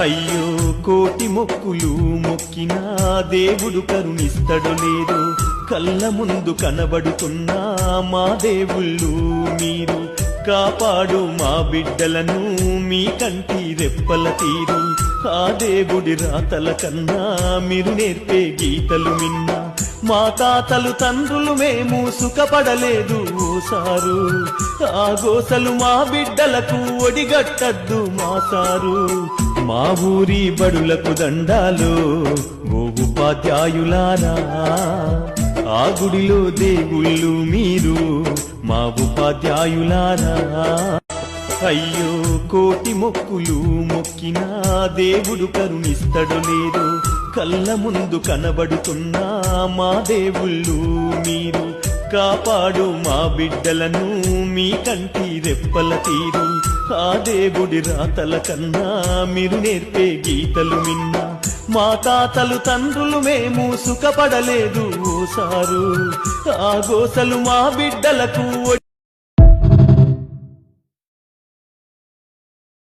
అయ్యో కోటి మొక్కులు మొక్కినా దేవుడు కరుణిస్తడు లేరు. కళ్ళ ముందు కనబడుతున్నా మా దేవుళ్ళు మీరు. కాపాడు మా బిడ్డలను మీ కంటి రెప్పల తీరు. ఆ దేవుడి రాతల కన్నా మీరు నేర్పే గీతలు మిన్నా. మా తాతలు తండ్రులు మేము సుఖపడలేదు ఓసారు. ఆ గోసలు మా బిడ్డలకు ఒడిగట్టద్దు మా సారు. మా ఊరి బడులకు దండాలు ఓ ఉపాధ్యాయులారా. ఆ గుడిలో దేవుళ్ళు మీరు మా ఉపాధ్యాయులారా. అయ్యో కోటి మొక్కులు మొక్కినా దేవుడు కరుణిస్తడు లేరు. కళ్ళ ముందు కనబడుతున్నా మా దేవుళ్ళు మీరు. కాపాడు మా బిడ్డలను మీ కంటి రెప్పల తీరు. ఆ దేవుడి రాతల కన్నా మీరు నేర్పే గీతలు మిన్నా. మా తాతలు తండ్రులు మేము సుఖపడలేదు ఓసారు. ఆ గోసలు మా బిడ్డలకు